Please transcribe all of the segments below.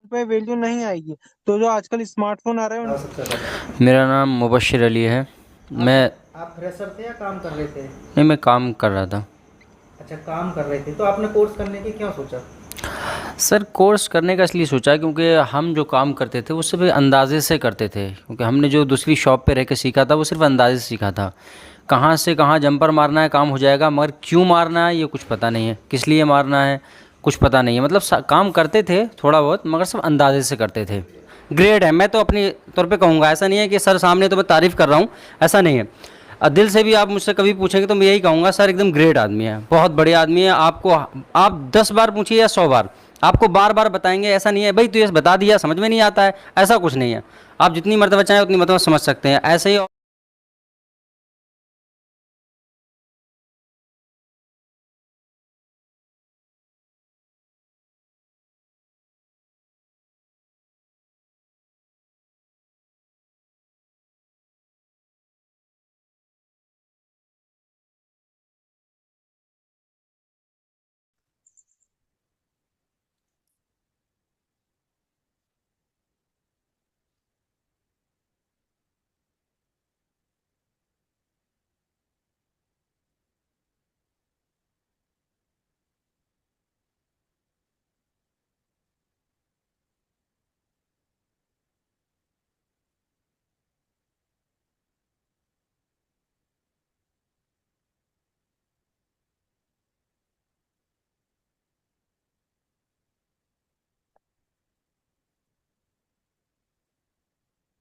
पे वैल्यू नहीं आएगी। तो जो आजकल स्मार्टफोन आ रहे हैं मेरा नाम मुबश्शिर अली है। मैं आप फ्रेशर थे या काम कर रहे थे? नहीं, मैं काम कर रहा था। अच्छा, काम कर रहे थे तो आपने कोर्स करने की क्यों सोचा? सर, कोर्स करने का इसलिए सोचा क्योंकि हम जो काम करते थे वो सिर्फ अंदाज़े से करते थे, क्योंकि हमने जो दूसरी शॉप पे रह के सीखा था वो सिर्फ अंदाज़े से सीखा था। कहाँ से कहाँ जंपर मारना है काम हो जाएगा, मगर क्यों मारना है ये कुछ पता नहीं है, किस लिए मारना है कुछ पता नहीं है। मतलब काम करते थे थोड़ा बहुत, मगर सब अंदाज़े से करते थे। ग्रेट है, मैं तो अपने तौर पे कहूँगा। ऐसा नहीं है कि सर सामने तो मैं तारीफ़ कर रहा हूँ, ऐसा नहीं है। दिल से भी आप मुझसे कभी पूछेंगे तो मैं यही कहूँगा, सर एकदम ग्रेट आदमी है, बहुत बढ़िया आदमी है। आपको आप 10 बार पूछिए या 100 बार, आपको बार बार बताएंगे। ऐसा नहीं है भाई तू ये बता दिया समझ में नहीं आता है, ऐसा कुछ नहीं है। आप जितनी मरतबा चाहें उतनी मरतबा समझ सकते हैं, ऐसे ही।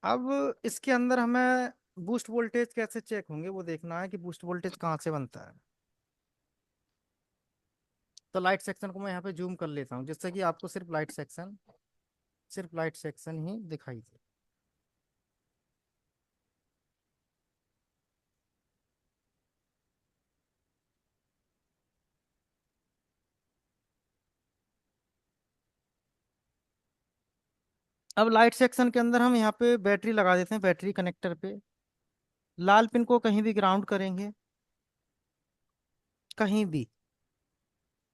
अब इसके अंदर हमें बूस्ट वोल्टेज कैसे चेक होंगे वो देखना है कि बूस्ट वोल्टेज कहाँ से बनता है। तो लाइट सेक्शन को मैं यहाँ पे जूम कर लेता हूँ जिससे कि आपको सिर्फ लाइट सेक्शन ही दिखाई दे। अब लाइट सेक्शन के अंदर हम यहाँ पे बैटरी लगा देते हैं, बैटरी कनेक्टर पे लाल पिन को कहीं भी ग्राउंड करेंगे, कहीं भी।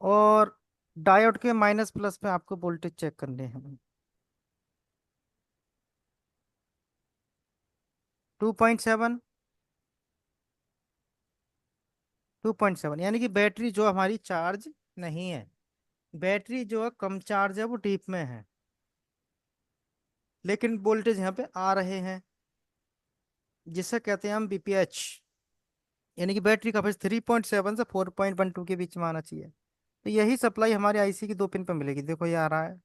और डायोड के माइनस प्लस पे आपको वोल्टेज चेक करने हैं। 2.7, 2.7 यानी कि बैटरी जो हमारी चार्ज नहीं है, बैटरी जो है कम चार्ज है, वो डीप में है, लेकिन वोल्टेज यहाँ पे आ रहे हैं, जिसे कहते हैं हम बीपीएच। यानी कि बैटरी का फेज 3.7 से 4.12 के बीच में आना चाहिए। तो यही सप्लाई हमारे आईसी की 2 पिन पे मिलेगी। देखो ये आ रहा है,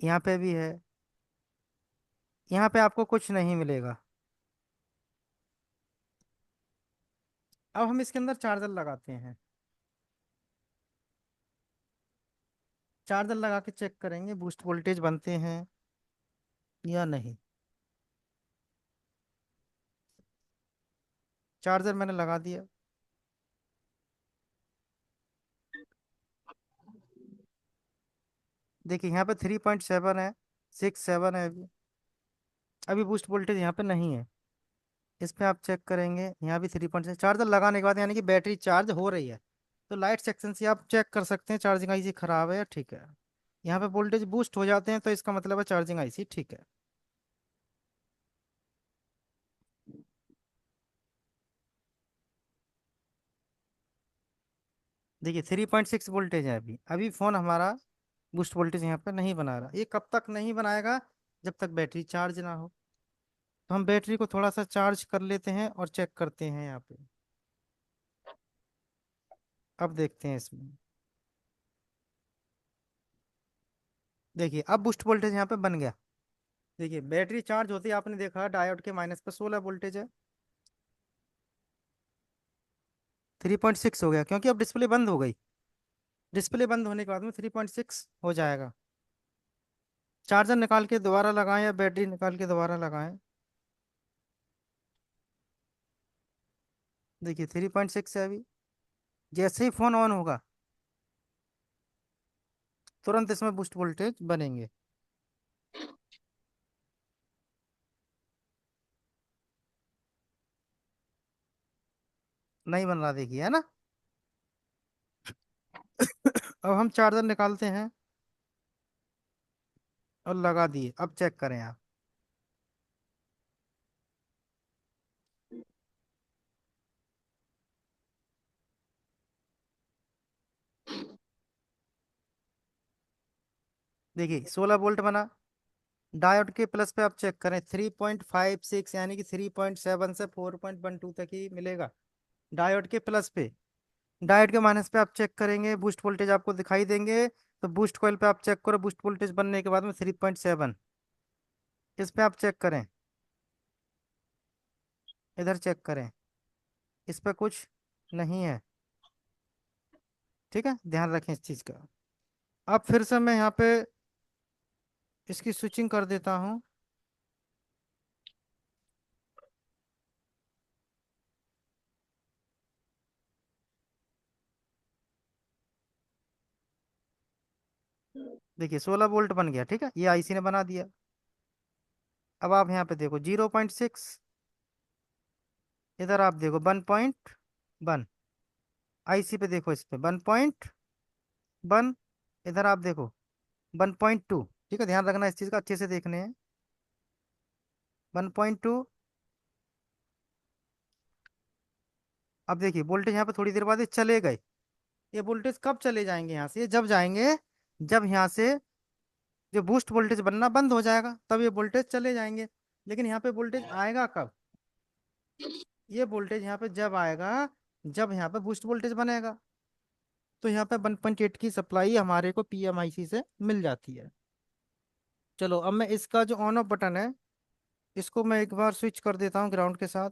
यहाँ पे भी है, यहाँ पे आपको कुछ नहीं मिलेगा। अब हम इसके अंदर चार्जर लगाते हैं, चार्जर लगा के चेक करेंगे बूस्ट वोल्टेज बनते हैं या नहीं। चार्जर मैंने लगा दिया। देखिए यहाँ पे 3.7 है, 6 7 है अभी। अभी बूस्ट वोल्टेज यहाँ पे नहीं है। इस पे आप चेक करेंगे, यहाँ भी 3.6। चार्जर लगाने के बाद यानी कि बैटरी चार्ज हो रही है। तो लाइट सेक्शन से आप चेक कर सकते हैं चार्जिंग आईसी खराब है या ठीक है। यहाँ पे वोल्टेज बूस्ट हो जाते हैं तो इसका मतलब है चार्जिंग आईसी ठीक है। देखिए 3.6 वोल्टेज है अभी। अभी फोन हमारा बूस्ट वोल्टेज यहाँ पे नहीं बना रहा। ये कब तक नहीं बनाएगा? जब तक बैटरी चार्ज ना हो। तो हम बैटरी को थोड़ा सा चार्ज कर लेते हैं और चेक करते हैं यहाँ पे। अब देखते हैं इसमें। देखिए अब बूस्ट वोल्टेज यहाँ पे बन गया। देखिए बैटरी चार्ज होती है, आपने देखा डायोड के माइनस पे 16 वोल्टेज है, 3.6 हो गया क्योंकि अब डिस्प्ले बंद हो गई। डिस्प्ले बंद होने के बाद में 3.6 हो जाएगा। चार्जर निकाल के दोबारा लगाएं या बैटरी निकाल के दोबारा लगाएं। देखिए 3.6 है अभी। जैसे ही फोन ऑन होगा तुरंत इसमें बूस्ट वोल्टेज बनेंगे। नहीं बन रहा, देखिए, है ना। अब हम चार्जर निकालते हैं। और लगा दिए। अब चेक करें आप। देखिए 16 वोल्ट बना। डायोड के प्लस पे आप चेक करें 3.56 यानी कि 3.7 से 4.12 तक ही मिलेगा डायोड के प्लस पे। डायोड के माइनस पे आप चेक करेंगे, बूस्ट वोल्टेज आपको दिखाई देंगे। तो बूस्ट कॉइल पे आप चेक करो, बूस्ट वोल्टेज बनने के बाद में 3.7। इस पे आप चेक करें, इधर चेक करें, इस पे कुछ नहीं है। ठीक है, ध्यान रखें इस चीज़ का। अब फिर से मैं यहाँ पे इसकी स्विचिंग कर देता हूँ। देखिए 16 वोल्ट बन गया। ठीक है, ये आईसी ने बना दिया। अब आप यहाँ पे देखो 0.6, इधर आप देखो 1.1। आईसी पे देखो, इस पे 1.1। इधर आप देखो 1.2। ठीक है, ध्यान रखना इस चीज़ का, अच्छे से देखने हैं। 1.2। अब देखिए वोल्टेज यहाँ पे थोड़ी देर बाद ये चले गए। ये वोल्टेज कब चले जाएंगे यहाँ से? ये जब जाएंगे, जब यहाँ से जो बूस्ट वोल्टेज बनना बंद हो जाएगा, तब ये वोल्टेज चले जाएंगे। लेकिन यहाँ पे वोल्टेज आएगा कब? ये वोल्टेज यहाँ पे जब आएगा, जब यहाँ पे बूस्ट वोल्टेज बनेगा। तो यहाँ पे 1.8 की सप्लाई हमारे को पीएमआईसी से मिल जाती है। चलो अब मैं इसका जो ऑन ऑफ बटन है, इसको मैं एक बार स्विच कर देता हूँ ग्राउंड के साथ।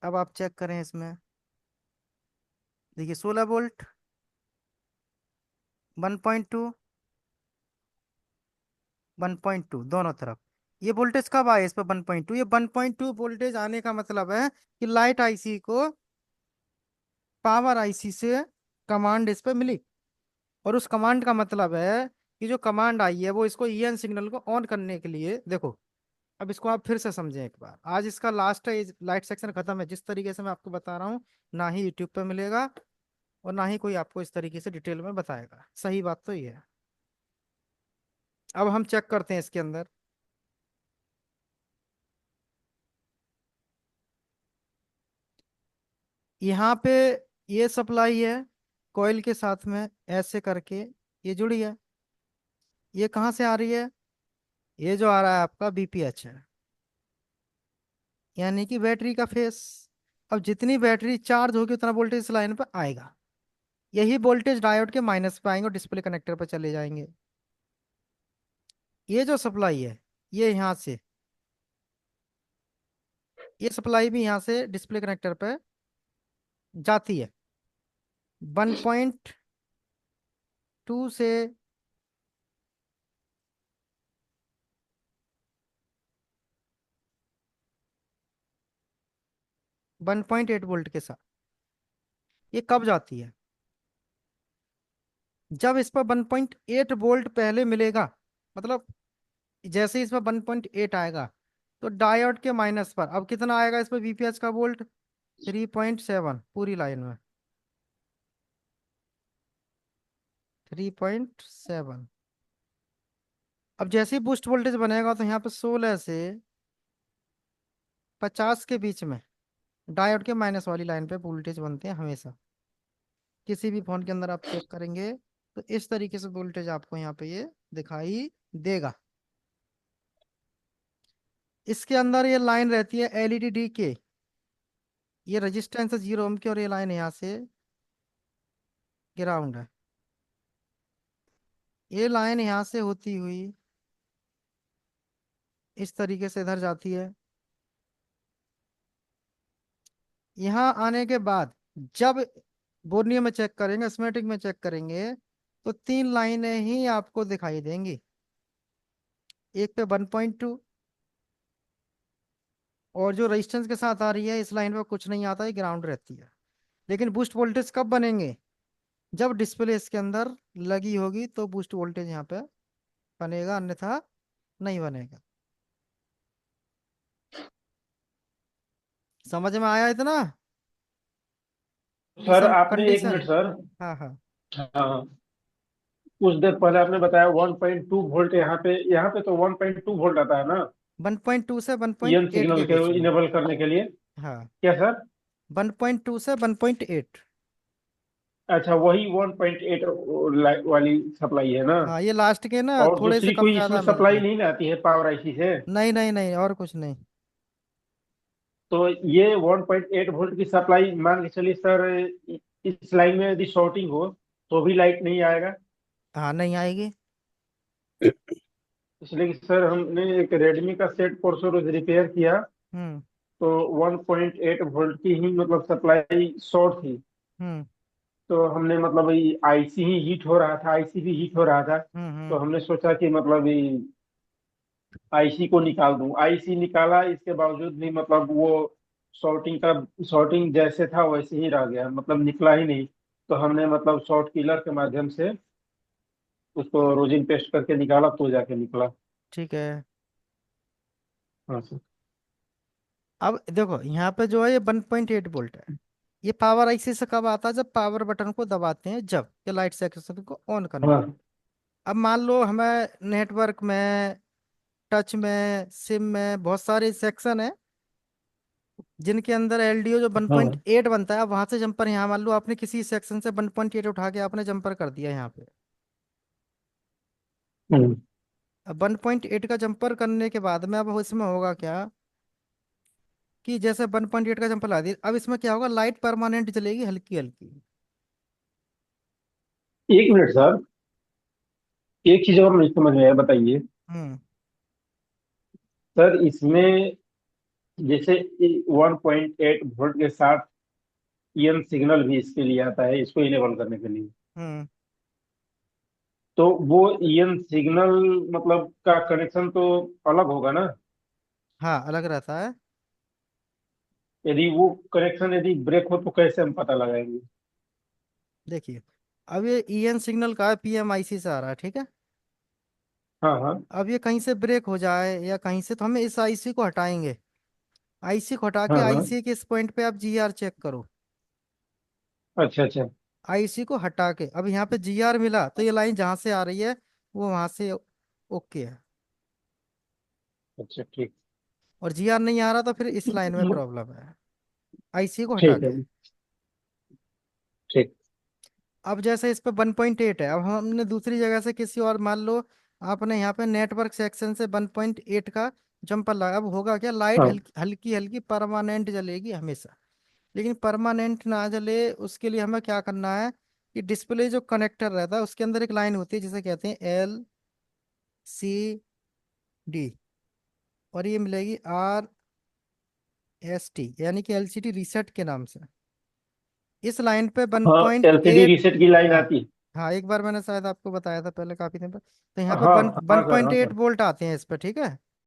अब आप चेक करें इसमें, देखिए 16 वोल्ट, 1.2, 1.2 दोनों तरफ। ये वोल्टेज कब आए इस पर 1.2? ये 1.2 वोल्टेज आने का मतलब है कि लाइट आईसी को पावर आईसी से कमांड इस पे मिली। और उस कमांड का मतलब है कि जो कमांड आई है वो इसको ईएन सिग्नल को ऑन करने के लिए। देखो अब इसको आप फिर से समझें एक बार, आज इसका लास्ट है, लाइट सेक्शन खत्म है। जिस तरीके से मैं आपको बता रहा हूँ, ना ही यूट्यूब पे मिलेगा और ना ही कोई आपको इस तरीके से डिटेल में बताएगा। सही बात तो ये है। अब हम चेक करते हैं इसके अंदर। यहाँ पे ये सप्लाई है कॉइल के साथ में, ऐसे करके ये जुड़ी है। ये कहाँ से आ रही है? ये जो आ रहा है आपका बीपीएच है, यानी कि बैटरी का फेस। अब जितनी बैटरी चार्ज होगी उतना वोल्टेज इस लाइन पर आएगा। यही वोल्टेज डायोड के माइनस पे आएंगे और डिस्प्ले कनेक्टर पर चले जाएंगे। ये जो सप्लाई है, ये यहाँ से, ये सप्लाई भी यहाँ से डिस्प्ले कनेक्टर पे जाती है। 1.2 से 1.8 वोल्ट के साथ ये कब जाती है? जब इस पर 1.8 वोल्ट पहले मिलेगा। मतलब जैसे ही इस पर 1.8 आएगा, तो डायोड के माइनस पर अब कितना आएगा इस पर बीपीएच का वोल्ट? 3.7 पूरी लाइन में, 3.7। अब जैसे ही बूस्ट वोल्टेज बनेगा तो यहाँ पे 16 से 50 के बीच में डायोड के माइनस वाली लाइन पे वोल्टेज बनते हैं हमेशा। किसी भी फोन के अंदर आप चेक करेंगे तो इस तरीके से वोल्टेज आपको यहाँ पे ये दिखाई देगा। इसके अंदर ये लाइन रहती है एलईडी डी के। ये रेजिस्टेंस है 0 ओम की और ये लाइन यहाँ से ग्राउंड है। ये लाइन यहाँ से होती हुई इस तरीके से इधर जाती है। यहाँ आने के बाद जब बोर्नियो में चेक करेंगे, स्मेटिक में चेक करेंगे, तो 3 लाइनें ही आपको दिखाई देंगी। एक पे 1.2, और जो रेजिस्टेंस के साथ आ रही है इस लाइन पे कुछ नहीं आता है, ग्राउंड रहती है। लेकिन बूस्ट वोल्टेज कब बनेंगे? जब डिस्प्ले इसके अंदर लगी होगी तो बूस्ट वोल्टेज यहाँ पे बनेगा, अन्यथा नहीं बनेगा। समझ में आया इतना? ये सर सब आपने एक कंडीशन मिनट है। सर। हाँ हाँ। हाँ, कुछ देर पहले आपने बताया 1.2 वोल्ट, यहाँ पे तो 1.2 वोल्ट आता है ना 1.2 से ईएन 1.8 सिग्नल के के बीच में। इनेबल करने के लिए। हाँ, क्या सर? 1.2 से 1.8। अच्छा, वही 1.8 वाली सप्लाई है ना? हाँ, ये लास्ट के ना और थोड़े से दूसरी कम कोई इसमें ज़्यादा मिलते सप्लाई हैं। नहीं ना आती है पावर आईसी से? नहीं नहीं नहीं, और कुछ नहीं। तो ये 1.8 वोल्ट की सप्लाई मान के चलिए सर, इस लाइन में यदि शॉर्टिंग हो तो भी लाइट नहीं आएगा? हाँ, नहीं आएगी। इसलिए कि सर हमने एक रेडमी का सेट परसों रोज रिपेयर किया, हम्म तो 1.8 वोल्ट की ही मतलब सप्लाई शॉर्ट थी। हम्म तो हमने मतलब आईसी ही हीट हो रहा था, आईसी भी हीट हो रहा था। तो हम्म। हमने सोचा कि मतलब आईसी को निकाल दूं, आईसी निकाला, इसके बावजूद भी मतलब वो शॉर्टिंग जैसे था वैसे ही रह गया, मतलब निकला ही नहीं। तो हमने मतलब शॉर्ट किलर के माध्यम से उसको रोजिन पेस्ट करके निकाला, तो जाके निकला। ठीक है। हाँ सर। अब देखो यहाँ पे जो है ये 1.8 वोल्ट है। ये पावर आईसी से कब आता है? जब पावर बटन को दबाते हैं, जब ये लाइट सेक्शन को ऑन करने के लिए। हाँ अब मान लो हमें नेटवर्क में, टच में, सिम में बहुत सारे सेक्शन है जिनके अंदर एलडीओ जो हाँ। 1.8 बनता है। अब वहां से जंपर, यहाँ मान लो आपने किसी सेक्शन से 1.8 उठा के आपने जंपर कर दिया यहाँ पे। हम्म। अब 1.8 का जंपर करने के बाद में अब इसमें होगा क्या कि जैसे 1.8 का जंपर ला दिया, अब इसमें क्या होगा, लाइट परमानेंट जलेगी हल्की हल्की। एक मिनट सर, एक चीज और नहीं समझ में आया, बताइए। हम्म। सर इसमें जैसे 1.8 वोल्ट के साथ ईएन सिग्नल भी इसके लिए आता है, इसको इनेबल करने के लिए। हम्म। तो वो ईएन सिग्नल मतलब का कनेक्शन तो अलग होगा ना? हाँ, अलग रहता है। यदि वो कनेक्शन यदि ब्रेक हो तो कैसे हम पता लगाएंगे? देखिए, अब ये ईएन सिग्नल का पीएमआईसी से आ रहा है, ठीक है। हाँ हाँ। अब ये कहीं से ब्रेक हो जाए या कहीं से, तो हमें इस आईसी को हटाएंगे। आईसी को हटा के हाँ हाँ। आईसी के इस पॉइंट पे आप जीआर चेक करो। अच्छा अच्छा। आईसी को हटा के अब यहाँ पे जीआर मिला, तो ये लाइन जहां से आ रही है वो वहां से ओके है। अच्छा ठीक। और जीआर नहीं आ रहा तो फिर इस लाइन में प्रॉब्लम है। आईसी को हटा ठीक है। के। ठीक। अब जैसे इस पे 1.8 है, अब हमने दूसरी जगह से किसी और, मान लो आपने यहाँ पे नेटवर्क सेक्शन से 1.8 का जंपर लगा, अब होगा क्या, लाइट हाँ। हल्की हल्की हल्की परमानेंट जलेगी हमेशा। लेकिन परमानेंट ना जले उसके लिए हमें क्या करना है कि डिस्प्ले जो कनेक्टर रहता है उसके अंदर एक लाइन होती है जिसे कहते हैं LCD, और ये मिलेगी RST, यानी कि LCD रीसेट के नाम से। इस लाइन पे हाँ, एलसीडी 1.8। रीसेट की लाइन हाँ आती है। हाँ, एक बार मैंने शायद आपको बताया था पहले काफी दिन पर। तो यहाँ पे हाँ वन हाँ वन सर, हाँ पॉइंट एट सर। वोल्ट आते हैं इस पे, ठीक है।